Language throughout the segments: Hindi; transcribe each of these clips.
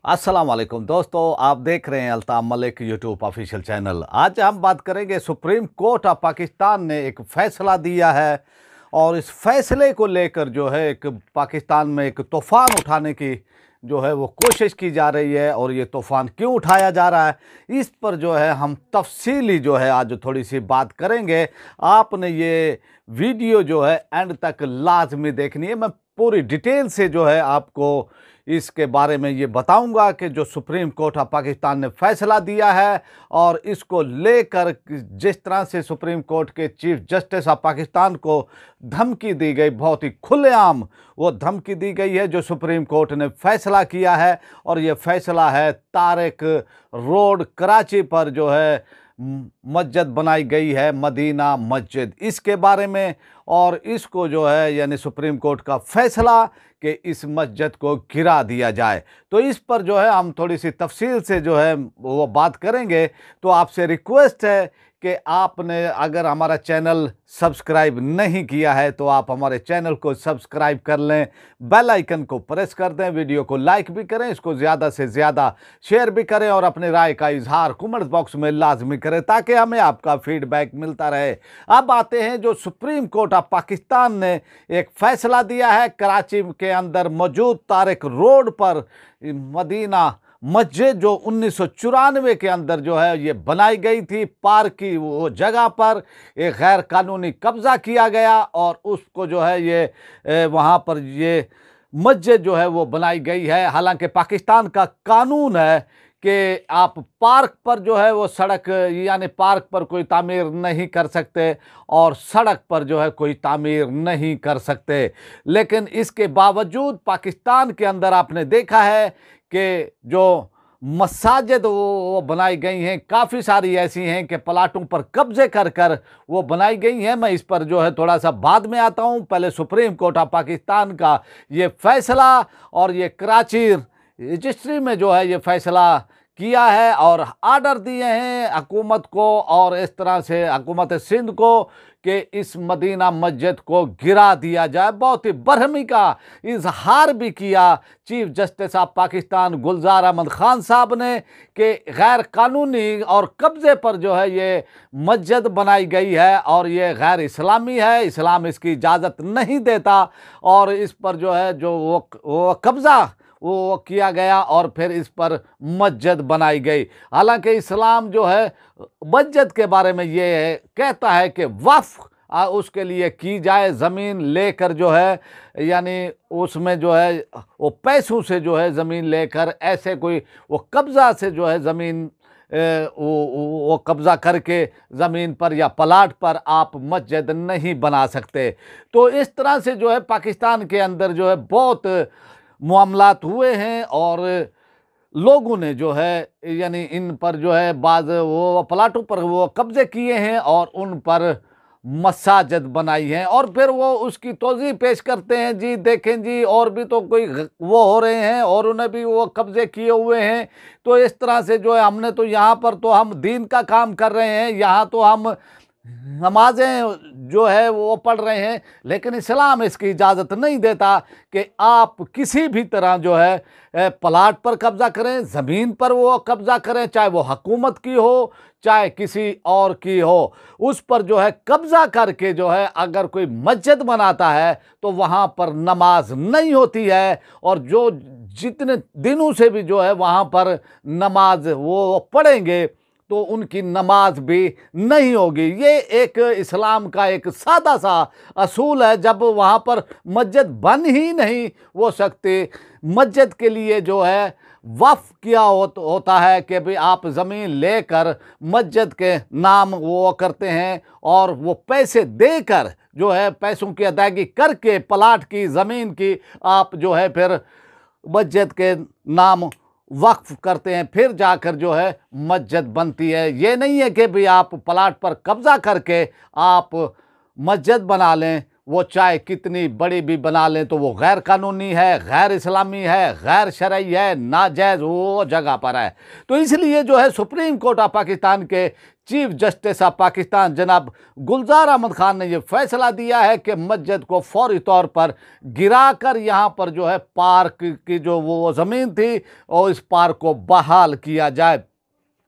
अस्सलाम वालेकुम दोस्तों, आप देख रहे हैं Altaf Malik YouTube official channel. आज हम बात करेंगे सुप्रीम कोर्ट ऑफ पाकिस्तान ने एक फ़ैसला दिया है और इस फैसले को लेकर जो है एक पाकिस्तान में एक तूफ़ान उठाने की जो है वो कोशिश की जा रही है। और ये तूफ़ान क्यों उठाया जा रहा है, इस पर जो है हम तफसीली जो है आज थोड़ी सी बात करेंगे। आपने ये वीडियो जो है एंड तक लाजमी देखनी है। मैं पूरी डिटेल से जो है आपको इसके बारे में ये बताऊंगा कि जो सुप्रीम कोर्ट ऑफ पाकिस्तान ने फैसला दिया है और इसको लेकर जिस तरह से सुप्रीम कोर्ट के चीफ जस्टिस ऑफ पाकिस्तान को धमकी दी गई, बहुत ही खुलेआम वो धमकी दी गई है जो सुप्रीम कोर्ट ने फैसला किया है। और ये फैसला है तारिक रोड कराची पर जो है मस्जिद बनाई गई है, मदीना मस्जिद, इसके बारे में। और इसको जो है यानी सुप्रीम कोर्ट का फैसला कि इस मस्जिद को गिरा दिया जाए, तो इस पर जो है हम थोड़ी सी तफसील से जो है वो बात करेंगे। तो आपसे रिक्वेस्ट है कि आपने अगर हमारा चैनल सब्सक्राइब नहीं किया है तो आप हमारे चैनल को सब्सक्राइब कर लें, बेल आइकन को प्रेस कर दें, वीडियो को लाइक भी करें, इसको ज़्यादा से ज़्यादा शेयर भी करें और अपनी राय का इजहार कमेंट बॉक्स में लाजमी करें ताकि हमें आपका फीडबैक मिलता रहे। अब आते हैं जो सुप्रीम कोर्ट ऑफ पाकिस्तान ने एक फ़ैसला दिया है। कराची के अंदर मौजूद तारिक रोड पर मदीना मस्जिद जो 1994 के अंदर जो है ये बनाई गई थी, पार्क की वो जगह पर एक गैर कानूनी कब्ज़ा किया गया और उसको जो है ये वहाँ पर ये मस्जिद जो है वो बनाई गई है। हालांकि पाकिस्तान का कानून है कि आप पार्क पर जो है वो सड़क यानी पार्क पर कोई तामीर नहीं कर सकते और सड़क पर जो है कोई तामीर नहीं कर सकते। लेकिन इसके बावजूद पाकिस्तान के अंदर आपने देखा है कि जो मसाजिद वो बनाई गई हैं, काफ़ी सारी ऐसी हैं कि प्लाटों पर कब्जे कर कर वो बनाई गई हैं। मैं इस पर जो है थोड़ा सा बाद में आता हूँ। पहले सुप्रीम कोर्ट ऑफ पाकिस्तान का ये फैसला और ये कराची रजिस्ट्री में जो है ये फैसला किया है और आर्डर दिए हैं हुकूमत को और इस तरह से हुकूमत सिंध को कि इस मदीना मस्जिद को गिरा दिया जाए। बहुत ही बरहमी का इजहार भी किया चीफ जस्टिस ऑफ पाकिस्तान गुलजार अहमद खान साहब ने कि गैर कानूनी और कब्ज़े पर जो है ये मस्जिद बनाई गई है और ये गैर इस्लामी है, इस्लाम इसकी इजाज़त नहीं देता और इस पर जो है जो वो कब्ज़ा वो किया गया और फिर इस पर मस्जिद बनाई गई। हालांकि इस्लाम जो है मस्जिद के बारे में ये कहता है कि वक्फ उसके लिए की जाए, ज़मीन लेकर जो है यानी उसमें जो है वो पैसों से जो है ज़मीन लेकर ऐसे कोई वो कब्ज़ा से जो है ज़मीन वो कब्ज़ा करके ज़मीन पर या प्लाट पर आप मस्जिद नहीं बना सकते। तो इस तरह से जो है पाकिस्तान के अंदर जो है बहुत मामलात हुए हैं और लोगों ने जो है यानी इन पर जो है बाज़ वो प्लाटों पर वो कब्ज़े किए हैं और उन पर मसाजिद बनाई हैं और फिर वो उसकी तोज़ी पेश करते हैं, जी देखें जी और भी तो कोई वो हो रहे हैं और उन्हें भी वो कब्ज़े किए हुए हैं। तो इस तरह से जो है हमने तो यहाँ पर तो हम दीन का काम कर रहे हैं, यहाँ तो हम नमाजें जो है वो पढ़ रहे हैं, लेकिन इस्लाम इसकी इजाज़त नहीं देता कि आप किसी भी तरह जो है प्लाट पर कब्ज़ा करें, ज़मीन पर वो कब्ज़ा करें, चाहे वो हुकूमत की हो चाहे किसी और की हो, उस पर जो है कब्ज़ा करके जो है अगर कोई मस्जिद बनाता है तो वहाँ पर नमाज नहीं होती है और जो जितने दिनों से भी जो है वहाँ पर नमाज वो पढ़ेंगे तो उनकी नमाज भी नहीं होगी। ये एक इस्लाम का एक सादा सा असूल है। जब वहाँ पर मस्जिद बन ही नहीं हो सकती, मस्जिद के लिए जो है वक्फ किया होता है कि भाई आप ज़मीन लेकर मस्जिद के नाम वो करते हैं और वो पैसे देकर जो है पैसों की अदायगी करके प्लाट की ज़मीन की आप जो है फिर मस्जिद के नाम वक्फ करते हैं, फिर जाकर जो है मस्जिद बनती है। ये नहीं है कि भाई आप प्लाट पर कब्ज़ा करके आप मस्जिद बना लें, वो चाहे कितनी बड़ी भी बना लें तो वो गैर कानूनी है, गैर इस्लामी है, गैर शरई है, नाजायज़ वो जगह पर है। तो इसलिए जो है सुप्रीम कोर्ट ऑफ पाकिस्तान के चीफ जस्टिस ऑफ पाकिस्तान जनाब गुलजार अहमद खान ने यह फैसला दिया है कि मस्जिद को फौरी तौर पर गिराकर यहाँ पर जो है पार्क की जो वो ज़मीन थी और इस पार्क को बहाल किया जाए।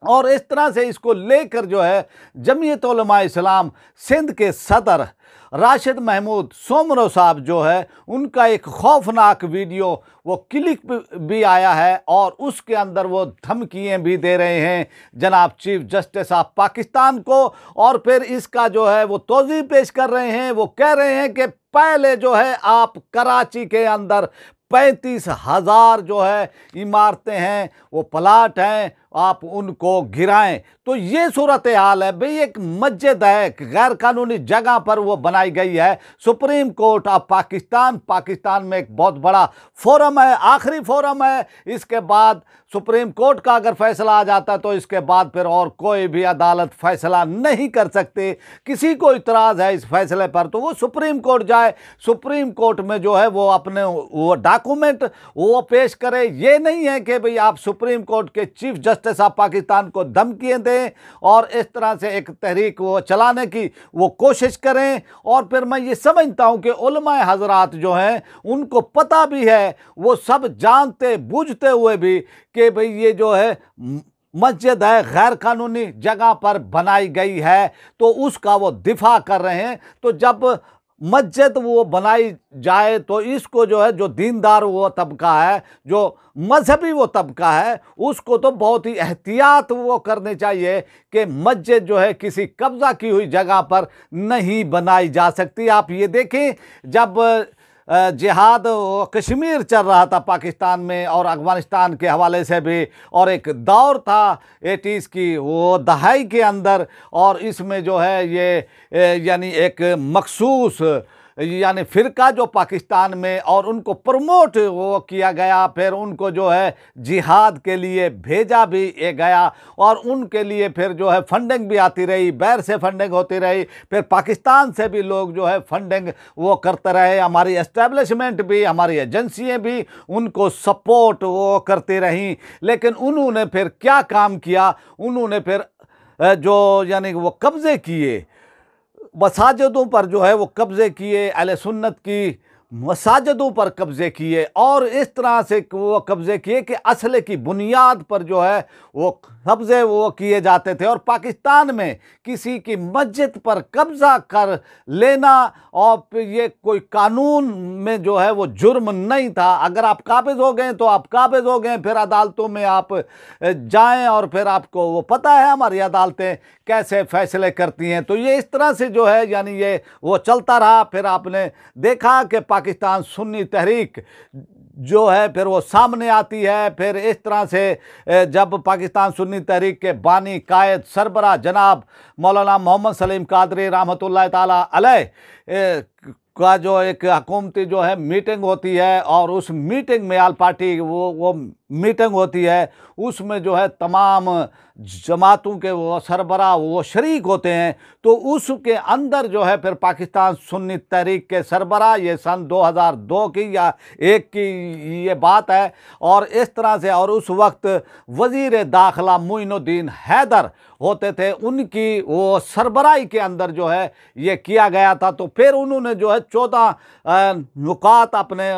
और इस तरह से इसको लेकर जो है जमीयत उलमा इस्लाम सिंध के सदर राशिद महमूद सोमरो साहब जो है उनका एक खौफनाक वीडियो वो क्लिप भी आया है और उसके अंदर वो धमकियाँ भी दे रहे हैं जनाब चीफ जस्टिस ऑफ पाकिस्तान को। और फिर इसका जो है वो तौज़ीह पेश कर रहे हैं। वो कह रहे हैं कि पहले जो है आप कराची के अंदर 35,000 जो है इमारतें हैं, वो प्लाट हैं, आप उनको गिराएं। तो ये सूरत हाल है भाई। एक मस्जिद है, गैर कानूनी जगह पर वो बनाई गई है। सुप्रीम कोर्ट ऑफ पाकिस्तान में एक बहुत बड़ा फोरम है, आखिरी फोरम है। इसके बाद सुप्रीम कोर्ट का अगर फैसला आ जाता तो इसके बाद फिर और कोई भी अदालत फैसला नहीं कर सकती। किसी को इतराज़ है इस फैसले पर तो वो सुप्रीम कोर्ट जाए, सुप्रीम कोर्ट में जो है वो अपने वो डॉक्यूमेंट वो पेश करे। ये नहीं है कि भाई आप सुप्रीम कोर्ट के चीफ जस्टिस ऑफ पाकिस्तान को धमकियाँ दें और इस तरह से एक तहरीक वो चलाने की वो कोशिश करें। और फिर मैं ये समझता हूँ कि उलमाए हजरात जो हैं उनको पता भी है, वो सब जानते बूझते हुए भी कि भाई ये जो है मस्जिद है गैर कानूनी जगह पर बनाई गई है तो उसका वो दिफा कर रहे हैं। तो जब मस्जिद वो बनाई जाए तो इसको जो है जो दीनदार वो तबका है, जो मजहबी वो तबका है, उसको तो बहुत ही एहतियात वो करनी चाहिए कि मस्जिद जो है किसी कब्जा की हुई जगह पर नहीं बनाई जा सकती। आप ये देखें जब जिहाद कश्मीर चल रहा था पाकिस्तान में और अफ़गानिस्तान के हवाले से भी, और एक दौर था 80s की वो दहाई के अंदर, और इसमें जो है ये यानी एक मखसूस यानी फ़िरका जो पाकिस्तान में और उनको प्रमोट वो किया गया, फिर उनको जो है जिहाद के लिए भेजा भी गया और उनके लिए फिर जो है फंडिंग भी आती रही, बाहर से फंडिंग होती रही, फिर पाकिस्तान से भी लोग जो है फंडिंग वो करते रहे। हमारी एस्टेब्लिशमेंट भी, हमारी एजेंसियाँ भी उनको सपोर्ट वो करती रहीं। लेकिन उन्होंने फिर क्या काम किया, उन्होंने फिर जो यानी वो कब्ज़े किए मसाजिदों पर, जो है वो कब्ज़े किए, अहले सुन्नत की मसाजिदों पर कब्ज़े किए और इस तरह से वो कब्ज़े किए कि असले की बुनियाद पर जो है वो कब्ज़े वो किए जाते थे। और पाकिस्तान में किसी की मस्जिद पर कब्ज़ा कर लेना और ये कोई कानून में जो है वो जुर्म नहीं था। अगर आप काबिज़ हो गए तो आप काबिज़ हो गए, फिर अदालतों में आप जाएं और फिर आपको वो पता है हमारी अदालतें कैसे फ़ैसले करती हैं। तो ये इस तरह से जो है यानी ये वो चलता रहा। फिर आपने देखा कि पाकिस्तान सुन्नी तहरीक जो है फिर वो सामने आती है। फिर इस तरह से जब पाकिस्तान सुन्नी तहरीक के बानी कायद सरबराह जनाब मौलाना मोहम्मद सलीम कादरी रहमतुल्लाह ताला अलैह का जो एक हुकूमती जो है मीटिंग होती है और उस मीटिंग में आल पार्टी वो मीटिंग होती है, उसमें जो है तमाम जमातों के वो सरबराह वो शरीक होते हैं। तो उसके अंदर जो है फिर पाकिस्तान सुन्नी तहरीक के सरबराह, ये सन 2002 की या 1 की ये बात है, और इस तरह से, और उस वक्त वज़ीर दाखिला मोइनुद्दीन हैदर होते थे, उनकी वो सरबराही के अंदर जो है ये किया गया था। तो फिर उन्होंने जो है 14 नुकात अपने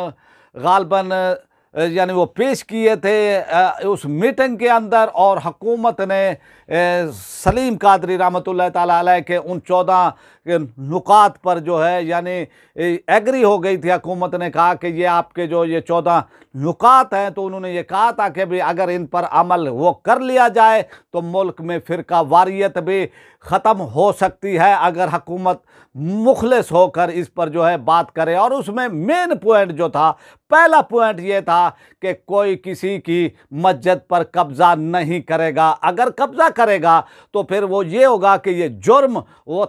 गालबन यानी वो पेश किए थे उस मीटिंग के अंदर, और हुकूमत ने सलीम कादरी रहमतुल्लाह ताला अलैह के उन 14 नुकात पर जो है यानी एग्री हो गई थी। हुकूमत ने कहा कि ये आपके जो ये 14 नुकात हैं, तो उन्होंने ये कहा था कि भाई अगर इन पर अमल वो कर लिया जाए तो मुल्क में फ़िरका वारियत भी ख़त्म हो सकती है, अगर हुकूमत मुखलिस होकर इस पर जो है बात करे। और उसमें मेन पॉइंट जो था, पहला पॉइंट ये था कि कोई किसी की मस्जिद पर कब्ज़ा नहीं करेगा। अगर कब्ज़ा करेगा तो फिर वो ये होगा कि ये जुर्म वो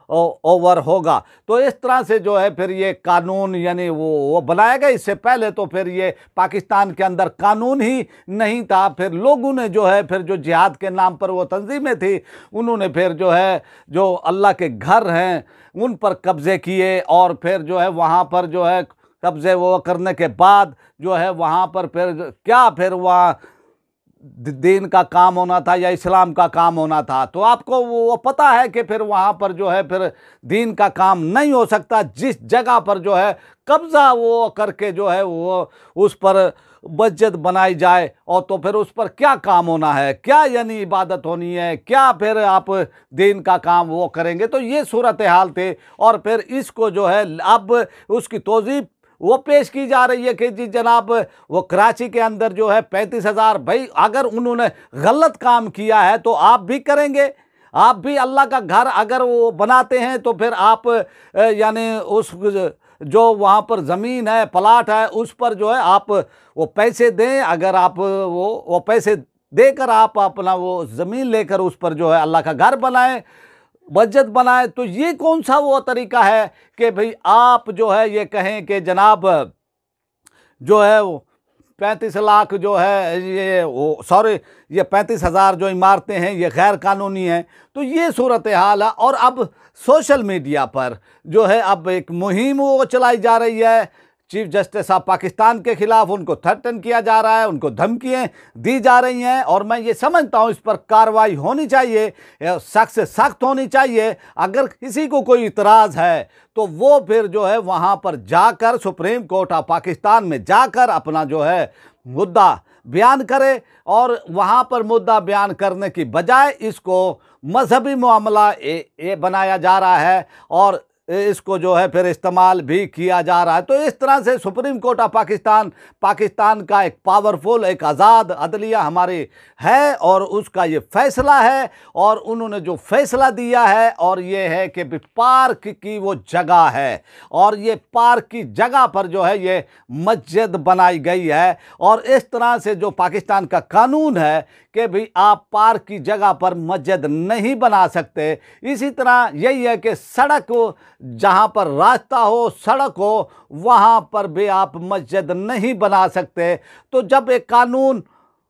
ओवर होगा। तो इस तरह से जो है फिर ये कानून यानी वो बनाया गया। इससे पहले तो फिर ये पाकिस्तान के अंदर कानून ही नहीं था। फिर लोगों ने जो है फिर जो जिहाद के नाम पर वो तंजीमें थी, उन्होंने फिर जो है जो अल्लाह के घर हैं उन पर कब्जे किए, और फिर जो है वहाँ पर जो है कब्जे वो करने के बाद जो है वहाँ पर फिर क्या फिर वहाँ दीन का काम होना था या इस्लाम का काम होना था। तो आपको वो पता है कि फिर वहाँ पर जो है फिर दीन का काम नहीं हो सकता। जिस जगह पर जो है कब्जा वो करके जो है वो उस पर मस्जिद बनाई जाए, और तो फिर उस पर क्या काम होना है, क्या यानी इबादत होनी है, क्या फिर आप दीन का काम वो करेंगे। तो ये सूरत हाल थे। और फिर इसको जो है अब उसकी तौज़ीफ़ वो पेश की जा रही है कि जी जनाब वो कराची के अंदर जो है 35,000, भाई अगर उन्होंने गलत काम किया है तो आप भी करेंगे। आप भी अल्लाह का घर अगर वो बनाते हैं तो फिर आप यानी उस जो वहाँ पर ज़मीन है, प्लाट है, उस पर जो है आप वो पैसे दें। अगर आप वो पैसे देकर आप अपना वो ज़मीन लेकर उस पर जो है अल्लाह का घर बनाएं, मस्जिद बनाए। तो ये कौन सा वो तरीका है कि भाई आप जो है ये कहें कि जनाब जो है वो 35 लाख जो है ये वो सॉरी ये 35,000 जो इमारतें हैं ये गैर कानूनी हैं। तो ये सूरत हाल है। और अब सोशल मीडिया पर जो है अब एक मुहिम वो चलाई जा रही है चीफ जस्टिस ऑफ पाकिस्तान के खिलाफ। उनको थ्रेटन किया जा रहा है, उनको धमकियाँ दी जा रही हैं, और मैं ये समझता हूँ इस पर कार्रवाई होनी चाहिए, सख्त से सख्त होनी चाहिए। अगर किसी को कोई इतराज़ है तो वो फिर जो है वहाँ पर जाकर सुप्रीम कोर्ट ऑफ पाकिस्तान में जाकर अपना जो है मुद्दा बयान करे। और वहाँ पर मुद्दा बयान करने की बजाय इसको मजहबी मामला ये बनाया जा रहा है, और इसको जो है फिर इस्तेमाल भी किया जा रहा है। तो इस तरह से सुप्रीम कोर्ट ऑफ पाकिस्तान का एक पावरफुल, एक आज़ाद अदलिया हमारी है, और उसका ये फैसला है। और उन्होंने जो फैसला दिया है और ये है कि पार्क की वो जगह है, और ये पार्क की जगह पर जो है ये मस्जिद बनाई गई है। और इस तरह से जो पाकिस्तान का कानून है कि भाई आप पार्क की जगह पर मस्जिद नहीं बना सकते। इसी तरह यही है कि सड़क जहाँ पर रास्ता हो, सड़क हो, वहाँ पर भी आप मस्जिद नहीं बना सकते। तो जब एक कानून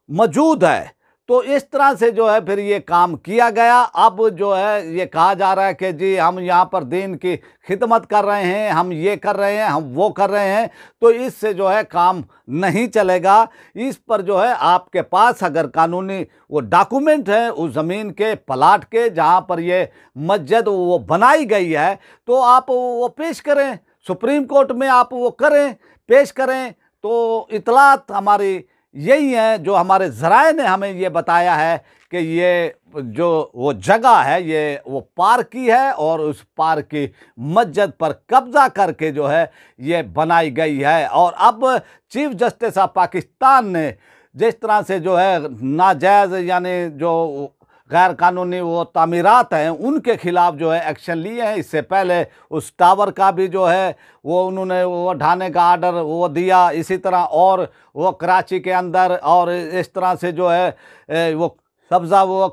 मौजूद है तो इस तरह से जो है फिर ये काम किया गया। अब जो है ये कहा जा रहा है कि जी हम यहाँ पर दीन की खिदमत कर रहे हैं, हम ये कर रहे हैं, हम वो कर रहे हैं। तो इससे जो है काम नहीं चलेगा। इस पर जो है आपके पास अगर कानूनी वो डॉक्यूमेंट है उस ज़मीन के, प्लाट के, जहाँ पर ये मस्जिद वो बनाई गई है, तो आप वो पेश करें, सुप्रीम कोर्ट में आप वो करें, पेश करें। तो इतलात हमारी यही है जो हमारे ज़राए ने हमें ये बताया है कि ये जो वो जगह है ये वो पार्क की है, और उस पार्क की मस्जिद पर कब्ज़ा करके जो है ये बनाई गई है। और अब चीफ जस्टिस ऑफ पाकिस्तान ने जिस तरह से जो है नाजायज़ यानी जो गैर कानूनी वो तामीरात हैं उनके ख़िलाफ़ जो है एक्शन लिए हैं। इससे पहले उस टावर का भी जो है वो उन्होंने वो ढाने का आर्डर वो दिया। इसी तरह और वो कराची के अंदर और इस तरह से जो है वो कब्ज़ा वो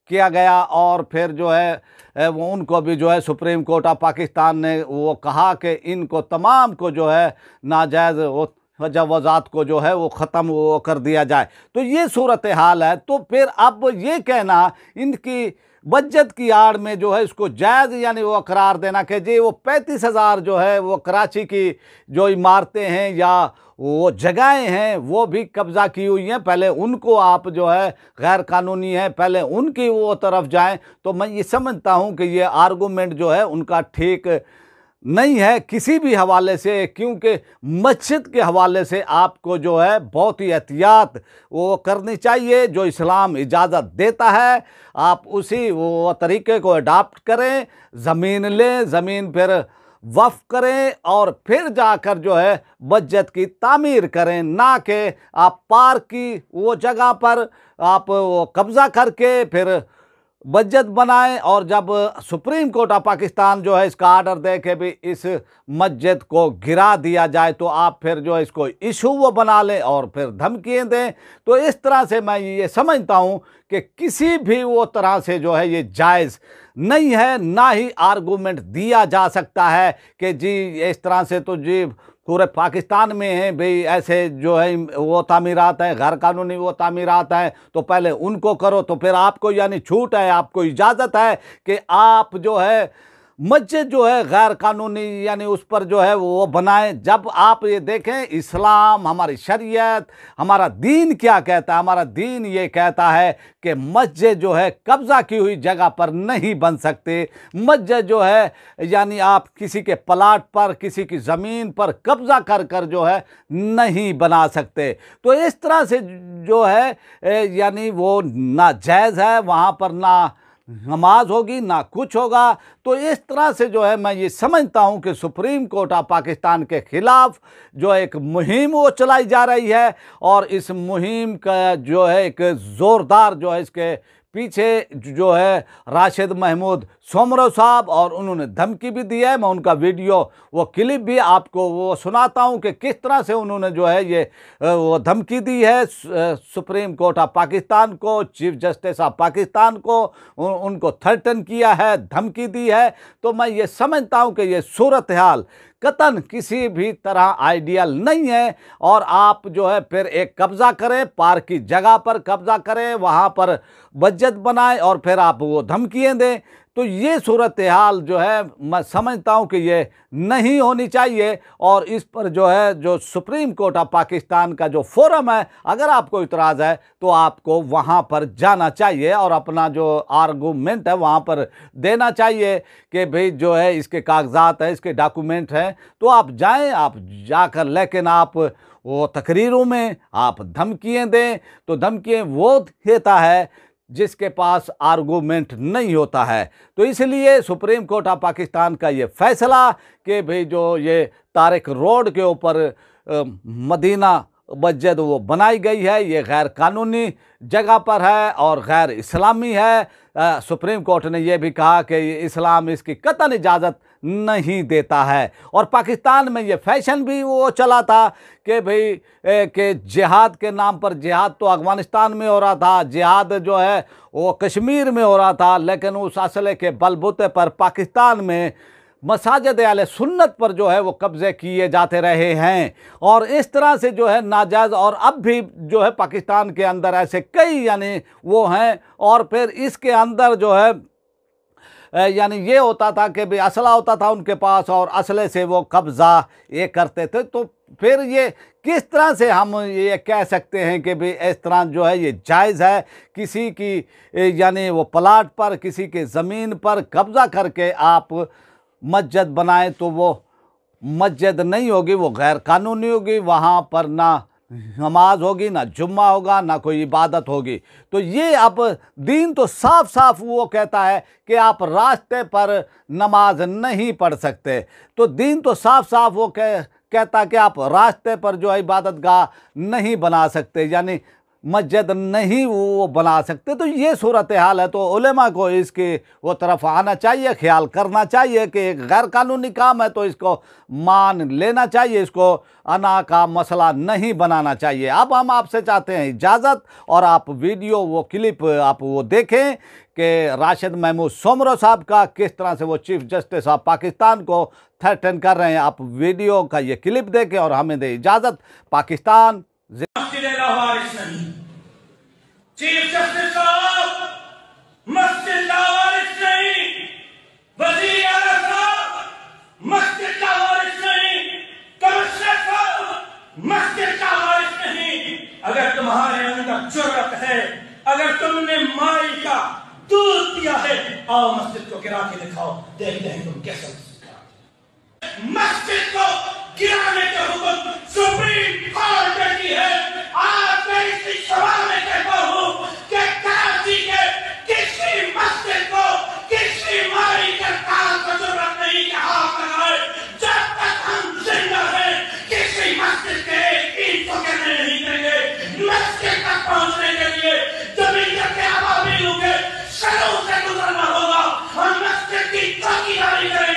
किया गया। और फिर जो है वो उनको भी जो है सुप्रीम कोर्ट ऑफ पाकिस्तान ने वो कहा कि इनको तमाम को जो है नाजायज़ वो वजात को जो है वो ख़त्म वो कर दिया जाए। तो ये सूरत हाल है। तो फिर अब ये कहना इनकी बजट की आड़ में जो है इसको जायज़ यानी वो करार देना कि जी वो 35,000 जो है वो कराची की जो इमारतें हैं या वो जगहें हैं वो भी कब्ज़ा की हुई हैं, पहले उनको आप जो है गैर कानूनी है, पहले उनकी वो तरफ जाएं। तो मैं ये समझता हूँ कि ये आर्गूमेंट जो है उनका ठीक नहीं है किसी भी हवाले से, क्योंकि मस्जिद के हवाले से आपको जो है बहुत ही एहतियात वो करनी चाहिए। जो इस्लाम इजाज़त देता है आप उसी वो तरीके को अडाप्ट करें, ज़मीन लें, ज़मीन फिर वफ़ करें और फिर जाकर जो है मस्जिद की तामीर करें, ना कि आप पार्क की वो जगह पर आप वो कब्ज़ा करके फिर मस्जिद बनाएं। और जब सुप्रीम कोर्ट ऑफ पाकिस्तान जो है इसका आर्डर दे कि भी इस मस्जिद को गिरा दिया जाए तो आप फिर जो है इसको इशू वो बना लें और फिर धमकियाँ दें। तो इस तरह से मैं ये समझता हूँ कि किसी भी वो तरह से जो है ये जायज़ नहीं है, ना ही आर्गूमेंट दिया जा सकता है कि जी इस तरह से तो जी पूरे पाकिस्तान में है भाई ऐसे जो है वो तामीरात हैं, गैर कानूनी वो तामीरात हैं, तो पहले उनको करो, तो फिर आपको यानी छूट है, आपको इजाज़त है कि आप जो है मस्जिद जो है गैर कानूनी यानी उस पर जो है वो बनाएं। जब आप ये देखें इस्लाम, हमारी शरीयत, हमारा दीन क्या कहता है, हमारा दीन ये कहता है कि मस्जिद जो है कब्ज़ा की हुई जगह पर नहीं बन सकते। मस्जिद जो है यानी आप किसी के प्लाट पर, किसी की ज़मीन पर कब्ज़ा कर कर जो है नहीं बना सकते। तो इस तरह से जो है यानी वो नाजायज़ है, वहाँ पर ना नमाज होगी ना कुछ होगा। तो इस तरह से जो है मैं ये समझता हूँ कि सुप्रीम कोर्ट ऑफ पाकिस्तान के ख़िलाफ़ जो एक मुहिम वो चलाई जा रही है, और इस मुहिम का जो है एक ज़ोरदार जो है इसके पीछे जो है राशिद महमूद सोमरो साहब, और उन्होंने धमकी भी दी है। मैं उनका वीडियो वो क्लिप भी आपको वो सुनाता हूं कि किस तरह से उन्होंने जो है ये वो धमकी दी है सुप्रीम कोर्ट ऑफ पाकिस्तान को, चीफ जस्टिस ऑफ पाकिस्तान को, उनको थ्रेटन किया है, धमकी दी है। तो मैं ये समझता हूं कि ये सूरत हाल कतन किसी भी तरह आइडियल नहीं है, और आप जो है फिर एक कब्ज़ा करें, पार्क की जगह पर कब्ज़ा करें, वहाँ पर मस्जिद बनाएं और फिर आप वो धमकियाँ दें। तो ये सूरत हाल जो है मैं समझता हूँ कि ये नहीं होनी चाहिए, और इस पर जो है जो सुप्रीम कोर्ट ऑफ पाकिस्तान का जो फोरम है, अगर आपको इतराज़ है तो आपको वहाँ पर जाना चाहिए और अपना जो आर्गूमेंट है वहाँ पर देना चाहिए कि भाई जो है इसके कागजात हैं, इसके डॉक्यूमेंट हैं, तो आप जाएं, आप जाकर, लेकिन आप वो तकरीरों में आप धमकियाँ दें तो धमकियाँ वो देता है जिसके पास आर्गूमेंट नहीं होता है। तो इसलिए सुप्रीम कोर्ट ऑफ पाकिस्तान का ये फैसला कि भाई जो ये तारिक रोड के ऊपर मदीना मस्जिद वो बनाई गई है, ये गैर कानूनी जगह पर है और गैर इस्लामी है। सुप्रीम कोर्ट ने यह भी कहा कि इस्लाम इसकी कतई इजाज़त नहीं देता है। और पाकिस्तान में ये फैशन भी वो चला था कि भाई कि जिहाद के नाम पर, जिहाद तो अफगानिस्तान में हो रहा था, जिहाद जो है वो कश्मीर में हो रहा था, लेकिन उस असले के बलबूते पर पाकिस्तान में मसाजिद अहले सुन्नत पर जो है वो कब्ज़े किए जाते रहे हैं। और इस तरह से जो है नाजायज़, और अब भी जो है पाकिस्तान के अंदर ऐसे कई यानी वो हैं। और फिर इसके अंदर जो है यानी ये होता था कि भाई असला होता था उनके पास और असले से वो कब्ज़ा ये करते थे। तो फिर ये किस तरह से हम ये कह सकते हैं कि भाई इस तरह जो है ये जायज़ है, किसी की यानी वो प्लाट पर, किसी के ज़मीन पर कब्ज़ा करके आप मस्जिद बनाएं, तो वो मस्जिद नहीं होगी, वो गैर कानूनी होगी, वहाँ पर ना नमाज होगी, ना जुम्मा होगा, ना कोई इबादत होगी। तो ये अब दीन तो साफ साफ वो कहता है कि आप रास्ते पर नमाज नहीं पढ़ सकते। तो दीन तो साफ साफ वो कहता कि आप रास्ते पर जो है इबादत गाह नहीं बना सकते, यानी मस्जिद नहीं वो बना सकते। तो ये सूरत हाल है। तो उलेमा को इसकी वो तरफ आना चाहिए, ख्याल करना चाहिए कि एक गैर कानूनी काम है तो इसको मान लेना चाहिए, इसको अना का मसला नहीं बनाना चाहिए। अब हम आपसे चाहते हैं इजाज़त, और आप वीडियो वो क्लिप आप वो देखें कि राशिद महमूद सोमरो साहब का किस तरह से वो चीफ जस्टिस ऑफ पाकिस्तान को थ्रेटन कर रहे हैं। आप वीडियो का ये क्लिप देखें और हमें दे इजाज़त। पाकिस्तान चीफ जस्टिस साहब मस्जिद का वारिस नहीं, वज़ीर आला साहब मस्जिद का वारिस नहीं, कमिश्नर साहब मस्जिद का वारिस नहीं। अगर तुम्हारे अंदर जुर्रत है, अगर तुमने माई का दूध पिया है, आओ मस्जिद को गिरा के दिखाओ, देखते हैं तुम कैसे। मस्जिद को गिराने का हुक्म सुप्रीम कोर्ट ने दी है। आज मैं इसी सभा में कहता हूं कि कराची के किसी मस्जिद को, किसी माई के कान को जरूरत नहीं कि हाथ लगाए। जब तक हम जिंदा हैं, किसी मस्जिद के ईंट को गिरने नहीं देंगे। मस्जिद तक पहुंचने के लिए जमीन के अबाबिलों के सरों से गुजरना होगा। हम मस्जिद की चौकीदारी करें।